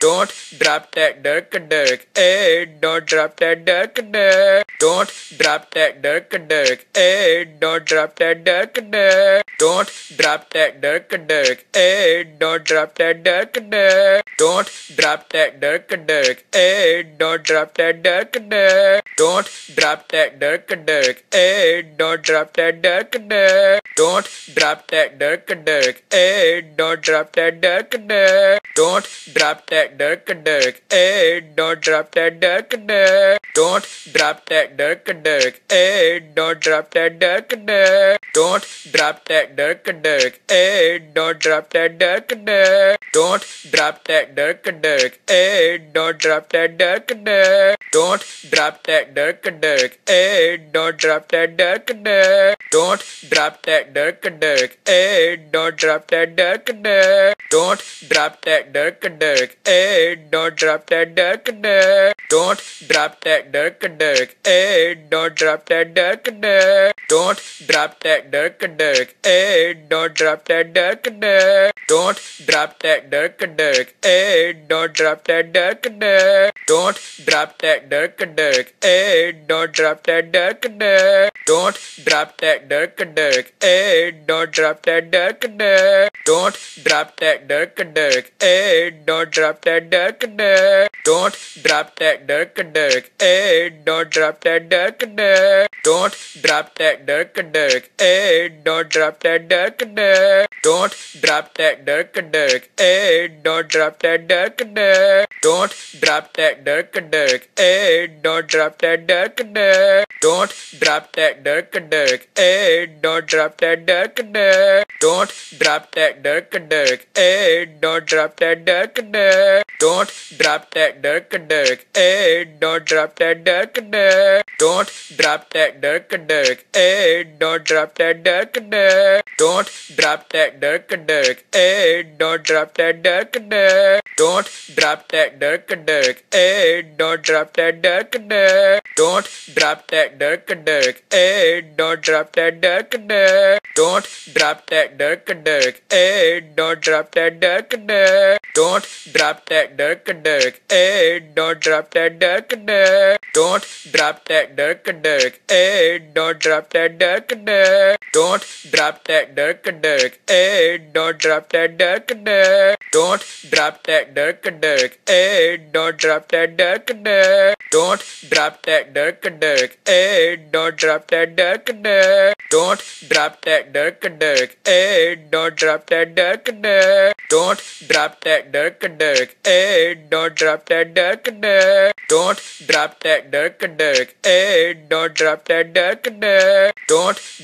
Don't drop that dirk dirk. Hey, don't drop that dirk dirk. Don't drop that dirk dirk. Hey, don't drop that dirk dirk. Don't drop that dirk dirk. Hey, don't drop that dirk dirk. Don't drop that dirk dirk. Hey, don't drop that dirk dirk. Don't drop that dirk dirk. Hey, don't drop that dirk dirk. Don't drop that dirk dirk. Hey, don't drop that dirk dirk. Don't drop that dirk dirk. Hey, don't drop that dirk dirk. Don't drop that dirk dirk. Hey, don't drop that dirk dirk. Don't drop that dirk dirk. Hey, don't drop that dirk dirk. Don't drop that dirk dirk. Hey, don't drop that dirk dirk. Don't drop that dirk dirk. Hey, don't drop that dirk dirk. Don't drop that dirk dirk. Hey, don't drop that dirk dirk. Don't drop that dirk dirk. Hey, don't drop that dirk dirk. Don't drop that dirk dirk. Hey, don't drop that dirk dirk. Don't drop that dirk dirk. Hey, don't drop that dirk dirk. Don't drop that dirk dirk. Hey, don't drop that dirk dirk. Don't drop that dirk dirk. Hey, don't drop that dirk dirk. Don't drop that dirk dirk. Hey, don't drop that dirk dirk. Don't drop that dirk dirk. Hey, don't drop that dirk dirk. Don't drop that dirk dirk. Hey, don't drop that dirk dirk. Don't drop that dirk dirk. Hey, don't drop that dirk dirk. Don't drop that dirk dirk. Hey, don't drop that dirk dirk. Don't drop that dirk dirk. Hey, don't drop that dirk dirk. Don't drop that dirk dirk. Hey, don't drop that dirk dirk. Don't drop that dirk dirk. Hey, don't drop that dirk dirk. Don't drop that dirk dirk. Hey, don't drop that dirk dirk. Don't drop that dirk dirk. Hey, don't drop that dirk dirk. Don't drop that dirk dirk. Hey, don't drop that dirk dirk. Don't drop that dirk dirk. Hey, don't drop that dirk dirk. Don't drop that dirk dirk. Hey, don't drop that dirk dirk. Don't drop that dirk dirk. Hey, don't drop that dirk dirk. Don't drop that dirk dirk. Hey, don't drop that dirk dirk. Don't drop that dirk dirk. Hey, don't drop that dirk dirk. Don't drop that dirk dirk. Hey, don't drop that dirk dirk. Don't drop that dirk dirk. Hey, don't drop that dirk dirk. Don't drop that dirk dirk. Hey, don't drop that dirk dirk. Don't drop that dirk dirk. Hey, don't drop that dirk dirk. Don't drop that dirk dirk. Hey, don't drop that dirk dirk. Don't drop that dirk dirk. Hey, don't drop that dirk dirk. Don't drop that dirk dirk. Hey, don't drop that dirk dirk. Don't drop that dirk dirk. Hey, don't drop that dirk dirk. Don't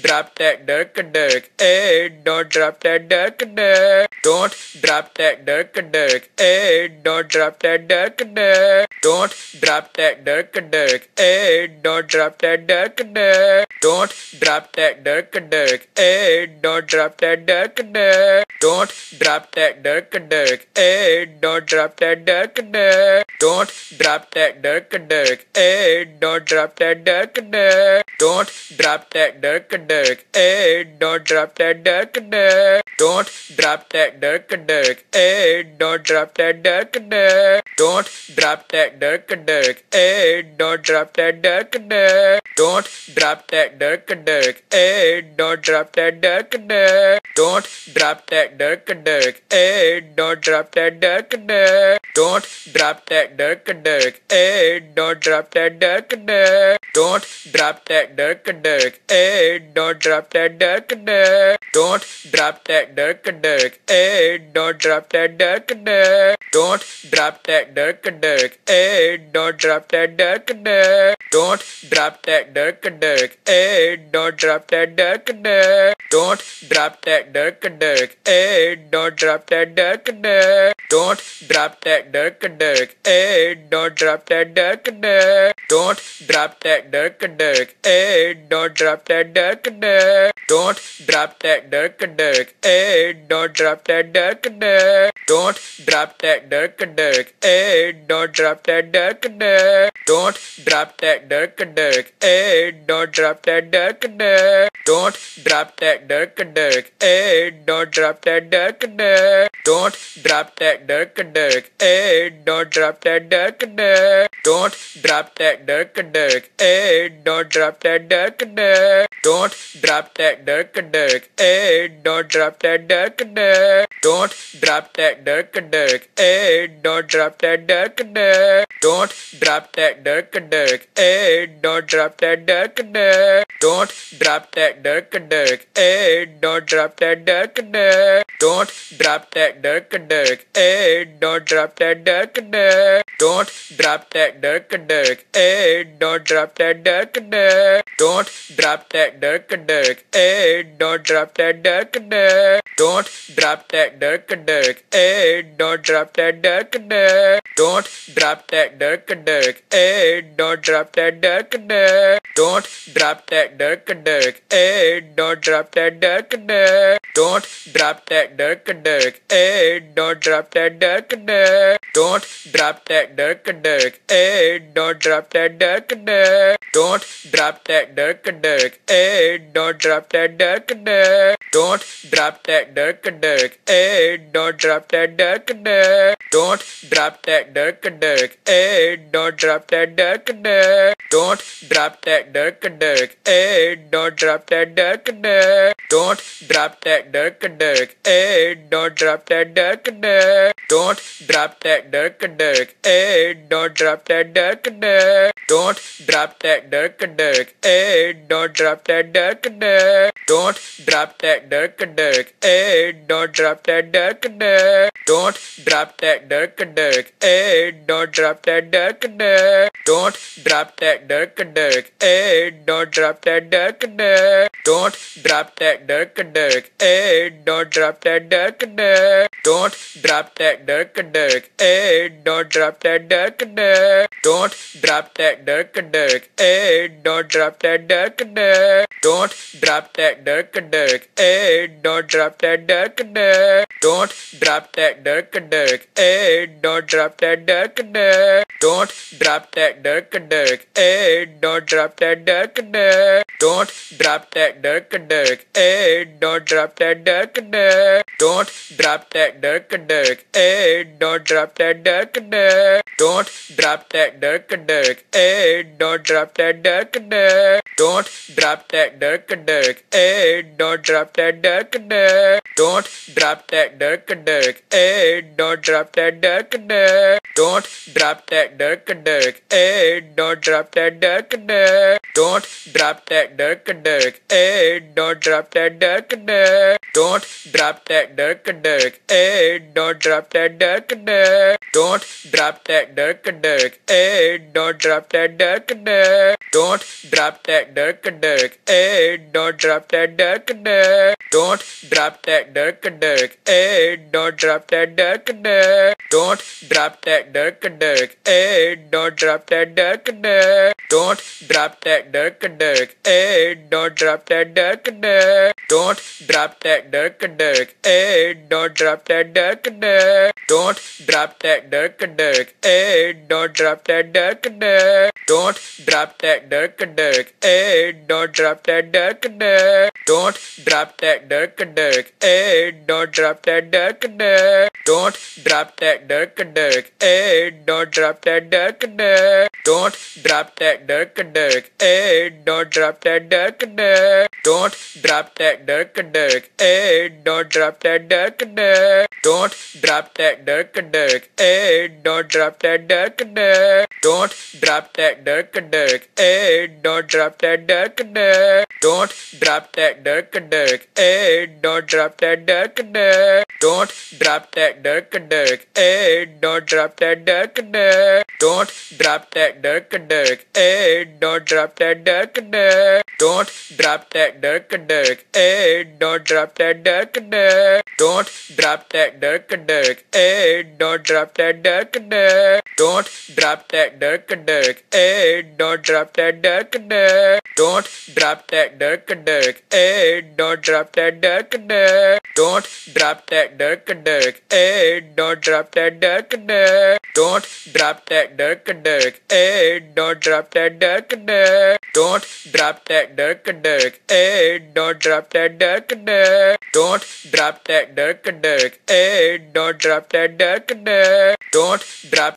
drop that dirk dirk. Hey, don't drop that dirk dirk. Don't drop that dirk dirk. Hey, don't drop that dirk dirk. Don't drop that dirk dirk. Hey, don't drop that dirk dirk. Don't drop that dirk dirk. Hey, don't drop that dirk dirk. Don't drop that dirk dirk. Hey, don't drop that dirk dirk. Don't drop that dirk dirk. Hey, don't drop that dirk dirk. Don't drop that dirk dirk. Hey, don't drop that dirk dirk. Don't drop that dirk dirk. Hey, don't drop that dirk dirk. Don't drop that dirk dirk. Hey, don't drop that dirk dirk. Don't drop that dirk dirk. Hey, don't drop that dirk dirk. Don't drop that dirk dirk. Hey, don't drop that dirk dirk. Don't drop that dirk dirk. Hey, don't drop that dirk dirk. Don't drop that dirk dirk. Hey, don't drop that dirk dirk. Don't drop that dirk dirk. Hey, don't drop that dirk dirk. Don't drop that dirk dirk. Hey, don't drop that dirk dirk. Don't drop that dirk dirk. Hey, don't drop that dirk dirk. Don't drop that dirk dirk. Hey, don't drop that dirk dirk. Don't drop that dirk dirk. Hey, don't drop that dirk dirk. Don't drop that dirk dirk. Hey, don't drop that dirk dirk. Don't drop that dirk dirk. Hey, don't drop that dirk dirk. Don't drop that dirk dirk. Hey, don't drop that dirk dirk. Don't drop that dirk dirk. Hey, don't drop that dirk dirk. Don't drop that dirk dirk. Hey, don't drop that dirk dirk. Don't drop that dirk dirk. Hey, don't drop that dirk dirk. Don't drop that dirk dirk. Hey, don't drop that dirk dirk. Don't drop that dirk dirk. Hey, don't drop that dirk dirk. Don't drop that dirk dirk. Hey, don't drop that dirk dirk. Don't drop that dirk dirk. Hey, don't drop that dirk dirk. Don't drop that dirk dirk. Hey, don't drop that dirk dirk. Don't drop that dirk dirk. Hey, don't drop that dirk dirk. Don't drop that dirk dirk. Hey, don't drop that dirk dirk. Don't drop that dirk dirk. Hey, don't drop that dirk dirk. Don't drop that dirk dirk. Hey, don't drop that dirk dirk. Don't drop that dirk dirk. Hey, don't drop that dirk dirk. Don't drop that dirk dirk. Hey, don't drop that dirk dirk. Don't drop that dirk dirk. Hey, don't drop that dirk dirk. Don't drop that dirk dirk. Hey, don't drop that dirk dirk. Don't drop that dirk dirk. Hey, don't drop that dirk dirk. Don't drop that dirk dirk. Hey, don't drop that dirk dirk. Don't drop that dirk dirk. Hey, don't drop that dirk dirk. Don't drop that dirk dirk. Hey, don't drop that dirk dirk. Don't drop that dirk dirk. Hey, don't drop that dirk dirk. Don't drop that dirk dirk. Hey, don't drop that dirk dirk. Don't drop that dirk dirk. Hey, don't drop that dirk dirk. Don't drop that dirk dirk. Hey, don't drop that dirk dirk. Don't drop that dirk dirk. Hey, don't drop that dirk dirk. Don't drop that dirk dirk. Hey, don't drop that dirk dirk. Don't drop that dirk dirk. Hey, don't drop that dirk dirk. Don't drop that dirk dirk. Hey, don't drop that dirk dirk. Don't drop that dirk dirk. Hey, don't drop that dirk dirk. Don't drop that dirk dirk. Hey, don't drop that dirk dirk. Don't drop that dirk dirk. Hey, don't drop that dirk dirk. Don't drop that dirk dirk. Hey, don't drop that dirk dirk. Don't drop that dirk dirk. Hey, don't drop that dirk dirk. Don't drop that dirk dirk. Hey, don't drop that dirk dirk. Don't drop that dirk dirk. Hey, don't drop that dirk dirk. Don't drop that dirk dirk. Hey, don't drop that dirk dirk. Don't drop that dirk dirk. Hey, don't drop that dirk dirk. Don't drop that dirk dirk. Hey, don't drop that dirk dirk. Don't drop that dirk dirk. Hey, don't drop that dirk dirk. Don't drop that dirk dirk. Hey, don't drop that dirk dirk. Don't drop that dirk dirk. Hey, don't drop that dirk dirk. Don't drop that dirk dirk. Hey, don't drop that dirk dirk. Don't drop that dirk dirk. Hey, don't drop that dirk dirk. Don't drop that dirk dirk. Hey, don't drop that dirk dirk. Don't drop that dirk dirk. Hey, don't drop that dirk dirk. Don't drop that dirk dirk. Hey, don't drop that dirk dirk. Don't drop that dirk dirk. Hey, don't drop that dirk dirk. Don't drop that dirk dirk. Hey, don't drop that dirk dirk. Don't drop that dirk dirk. Hey, don't drop that dirk dirk. Don't drop that dirk dirk. Hey, don't drop that dirk dirk. Don't drop that dirk dirk. Hey, don't drop that dirk dirk. Don't drop that dirk dirk. Hey, don't drop that dirk dirk. Don't drop that dirk dirk. Hey, don't drop that dirk dirk. Don't drop that dirk dirk. Hey, don't drop that dirk dirk. Don't drop that dirk dirk. Hey, don't drop that dirk dirk. Don't drop that dirk dirk. Hey, don't drop that dirk dirk. Don't drop that dirk dirk. Hey, don't drop that dirk dirk. Don't drop that dirk dirk. Hey, don't drop that dirk dirk. Don't drop that dirk dirk. Hey, don't drop that dirk dirk. Don't drop that dirk dirk. Hey, don't drop that dirk dirk. Don't drop that dirk dirk. Hey, don't drop that dirk dirk. Don't drop that dirk dirk. Hey, don't drop that dirk dirk. Don't drop that dirk dirk. Hey, don't drop that dirk dirk. Don't drop